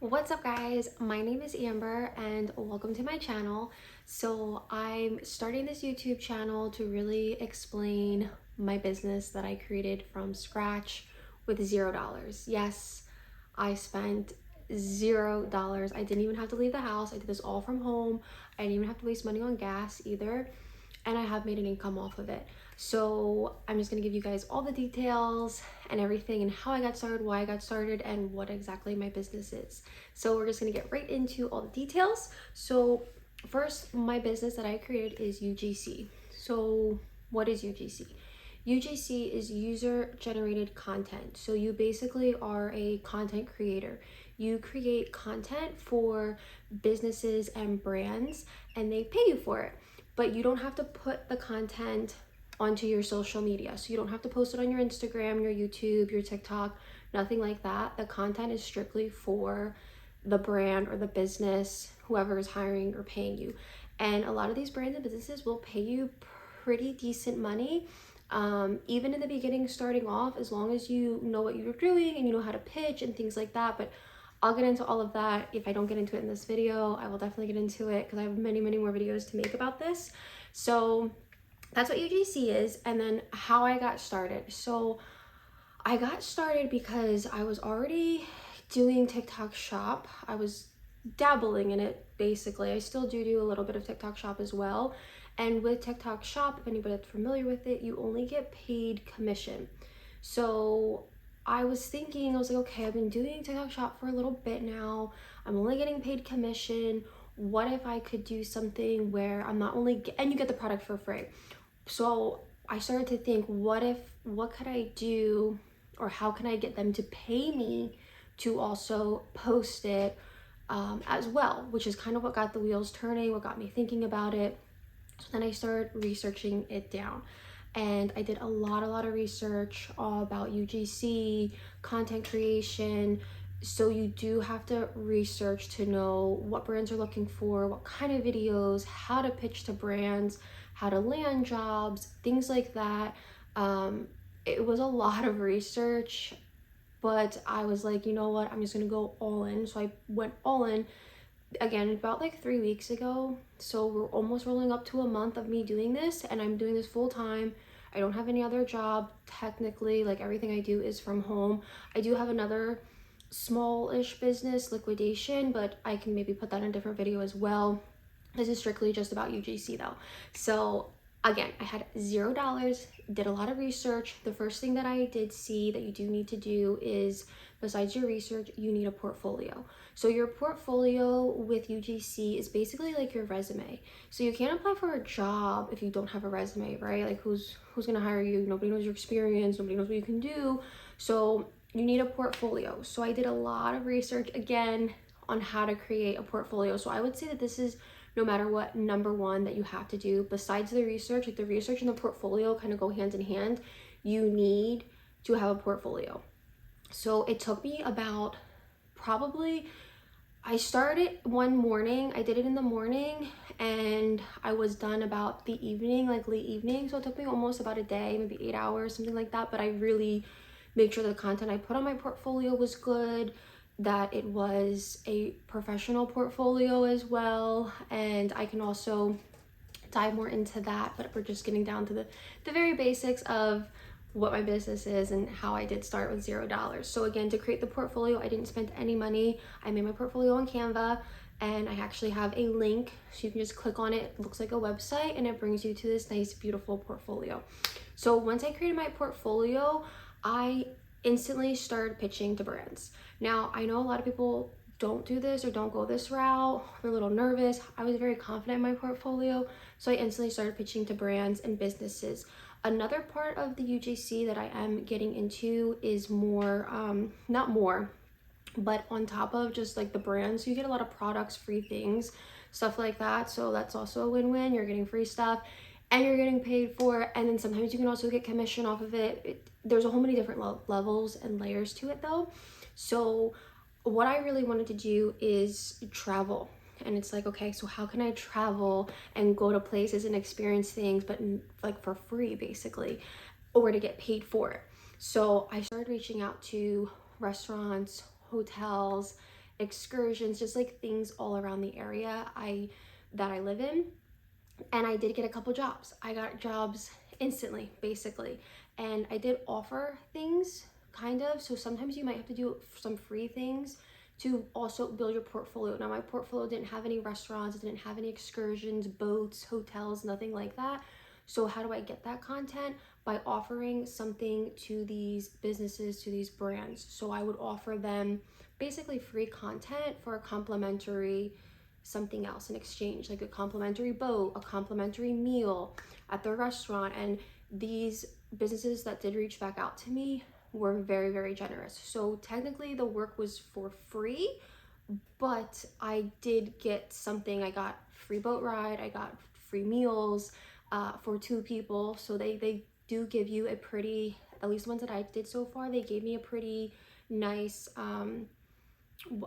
What's up guys, my name is Amber and welcome to my channel. So I'm starting this YouTube channel to really explain my business that I created from scratch with $0. Yes, I spent $0. I didn't even have to leave the house. I did this all from home. I didn't even have to waste money on gas either, and I have made an income off of it. So I'm just gonna give you guys all the details and everything and how I got started, why I got started, and what exactly my business is. So we're just gonna get right into all the details. So first, my business that I created is UGC. So what is UGC? UGC is user generated content. So you basically are a content creator. You create content for businesses and brands and they pay you for it. But you don't have to put the content onto your social media. So you don't have to post it on your Instagram, your YouTube, your TikTok, nothing like that. The content is strictly for the brand or the business, whoever is hiring or paying you. And a lot of these brands and businesses will pay you pretty decent money. Even in the beginning, starting off, as long as you know what you're doing and you know how to pitch and things like that. But I'll get into all of that. If I don't get into it in this video, I will definitely get into it because I have many more videos to make about this. So that's what UGC is. And then how I got started. So I got started because I was already doing TikTok shop. I was dabbling in it basically. I still do a little bit of TikTok shop as well. And with TikTok shop, if anybody's familiar with it, you only get paid commission. So I was thinking, I was like, okay, I've been doing TikTok shop for a little bit now. I'm only getting paid commission. What if I could do something where I'm not only, and you get the product for free. So I started to think, what could I do, or how can I get them to pay me to also post it as well, which is kind of what got the wheels turning, what got me thinking about it. So then I started researching it down. And I did a lot of research about UGC, content creation. So you do have to research to know what brands are looking for, what kind of videos, how to pitch to brands, how to land jobs, things like that. It was a lot of research, but I was like, you know what, I'm just gonna go all in. So I went all in again about like 3 weeks ago. So we're almost rolling up to a month of me doing this, and I'm doing this full time. I don't have any other job technically. Like everything I do is from home. I do have another small-ish business, liquidation, but I can maybe put that in a different video as well. This is strictly just about UGC though. So again, I had $0, did a lot of research. The first thing that I did see that you do need to do is, besides your research, you need a portfolio. So your portfolio with UGC is basically like your resume. So you can't apply for a job if you don't have a resume, right? Like who's gonna hire you? Nobody knows your experience, nobody knows what you can do. So you need a portfolio. So I did a lot of research again on how to create a portfolio. So I would say that this is, no matter what, number one that you have to do besides the research. Like the research and the portfolio kind of go hand in hand. You need to have a portfolio. So it took me about probably, I started one morning, I did it in the morning, and I was done about the evening, like late evening. So it took me almost about a day, maybe 8 hours, something like that. But I really made sure the content I put on my portfolio was good, that it was a professional portfolio as well. And I can also dive more into that, but we're just getting down to the very basics of what my business is and how I did start with $0. So again, to create the portfolio, I didn't spend any money. I made my portfolio on Canva, and I actually have a link, so you can just click on it. It looks like a website and it brings you to this nice, beautiful portfolio. So once I created my portfolio, I instantly started pitching to brands. Now, I know a lot of people don't do this or don't go this route. They're a little nervous. I was very confident in my portfolio, so I instantly started pitching to brands and businesses. Another part of the UGC that I am getting into is more, not more, but on top of just like the brands, you get a lot of products, free things, stuff like that. So that's also a win-win. You're getting free stuff and you're getting paid for it. And then sometimes you can also get commission off of it. There's a whole many different levels and layers to it though. So what I really wanted to do is travel. And it's like, okay, so how can I travel and go to places and experience things, but like for free basically, or to get paid for it? So I started reaching out to restaurants, hotels, excursions, just like things all around the area that I live in. And I did get a couple jobs. I got jobs instantly, basically. And I did offer things, kind of. So sometimes you might have to do some free things to also build your portfolio. Now, my portfolio didn't have any restaurants, it didn't have any excursions, boats, hotels, nothing like that. So how do I get that content? By offering something to these businesses, to these brands. So I would offer them basically free content for a complimentary something else in exchange, like a complimentary boat, a complimentary meal at the restaurant. And these businesses that did reach back out to me were very, very generous. So technically the work was for free, but I did get something. I got free boat ride, I got free meals for 2 people. So they do give you a pretty, at least the ones that I did so far, they gave me a pretty nice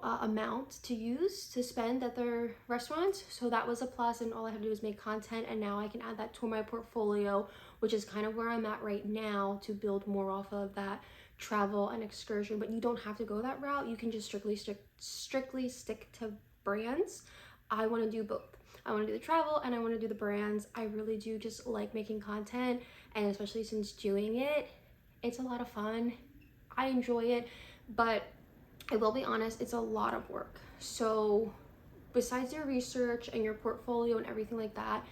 amount to use to spend at their restaurants. So that was a plus, and all I had to do was make content, and now I can add that to my portfolio, which is kind of where I'm at right now, to build more off of that travel and excursion. But you don't have to go that route. You can just strictly stick to brands. I want to do both. I want to do the travel and I want to do the brands. I really do just like making content, and especially since doing it, it's a lot of fun. I enjoy it, but I will be honest, it's a lot of work. So besides your research and your portfolio and everything like that,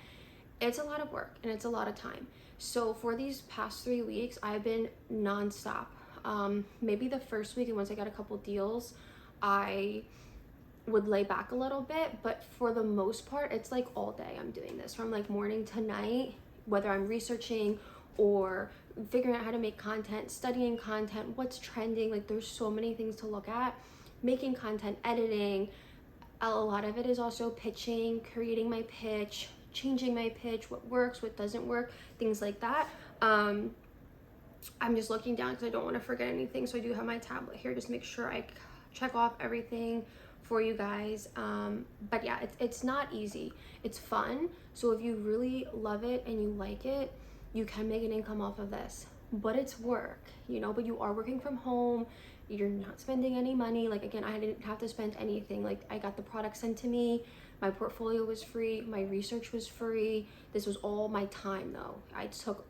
it's a lot of work and it's a lot of time. So for these past 3 weeks, I've been nonstop. Maybe the first week, and once I got a couple deals, I would lay back a little bit, but for the most part, it's like all day I'm doing this, from like morning to night, whether I'm researching or figuring out how to make content, studying content, what's trending. Like there's so many things to look at. Making content, editing, a lot of it is also pitching, creating my pitch, changing my pitch, what works, what doesn't work, things like that. I'm just looking down because I don't want to forget anything, so I do have my tablet here, just make sure I check off everything for you guys. But yeah, it's not easy. It's fun. So if you really love it and you like it, you can make an income off of this, but it's work, you know. But you are working from home, you're not spending any money. Like again, I didn't have to spend anything. Like I got the product sent to me, my portfolio was free, my research was free. This was all my time though.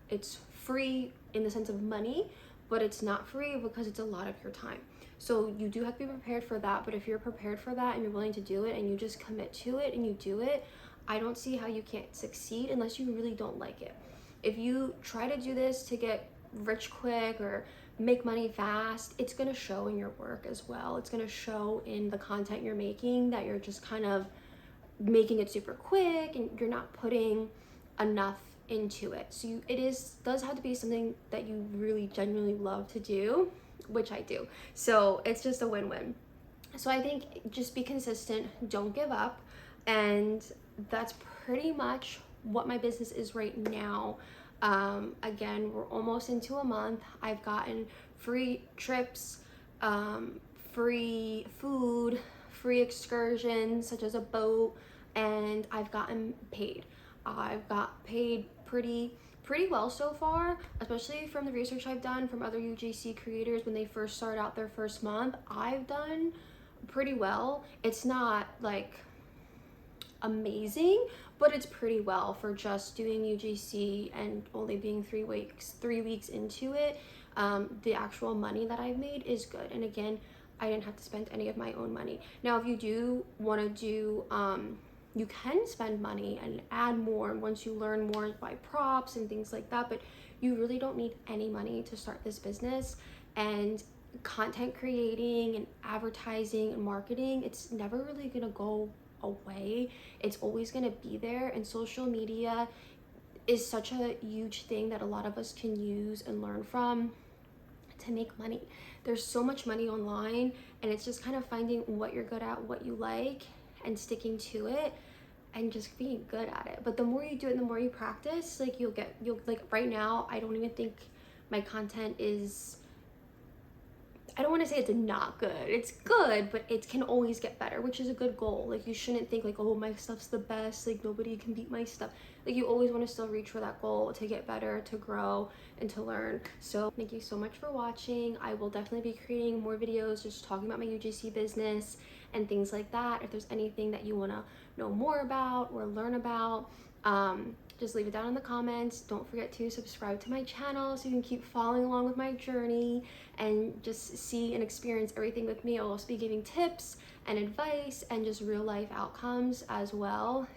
It's free in the sense of money, but it's not free because it's a lot of your time. So you do have to be prepared for that. But if you're prepared for that and you're willing to do it and you just commit to it and you do it, I don't see how you can't succeed unless you really don't like it. If you try to do this to get rich quick or make money fast, it's going to show in your work as well. It's going to show in the content you're making, that you're just kind of making it super quick and you're not putting enough into it. So does have to be something that you really genuinely love to do, which I do. So it's just a win-win. So I think just be consistent, don't give up, and that's pretty much what my business is right now. Again, we're almost into a month. I've gotten free trips, free food, free excursions such as a boat, and I've gotten paid. I've got paid pretty well so far, especially from the research I've done from other UGC creators. When they first start out their first month, I've done pretty well. It's not like amazing, but it's pretty well for just doing UGC and only being 3 weeks into it. The actual money that I've made is good. And again, I didn't have to spend any of my own money. Now, if you do want to do, you can spend money and add more once you learn more, buy props and things like that, but you really don't need any money to start this business. And content creating and advertising and marketing, it's never really gonna go away. It's always gonna be there, and social media is such a huge thing that a lot of us can use and learn from to make money. There's so much money online, and it's just kind of finding what you're good at, what you like, and sticking to it and just being good at it. But the more you do it and the more you practice, like you'll like right now, I don't even think my content is, I don't want to say it's not good. It's good, but it can always get better, which is a good goal. Like you shouldn't think like, oh, my stuff's the best, like nobody can beat my stuff. Like you always want to still reach for that goal, to get better, to grow, and to learn. So thank you so much for watching. I will definitely be creating more videos just talking about my UGC business and things like that. If there's anything that you want to know more about or learn about, just leave it down in the comments. Don't forget to subscribe to my channel so you can keep following along with my journey and just see and experience everything with me. I'll also be giving tips and advice and just real life outcomes as well.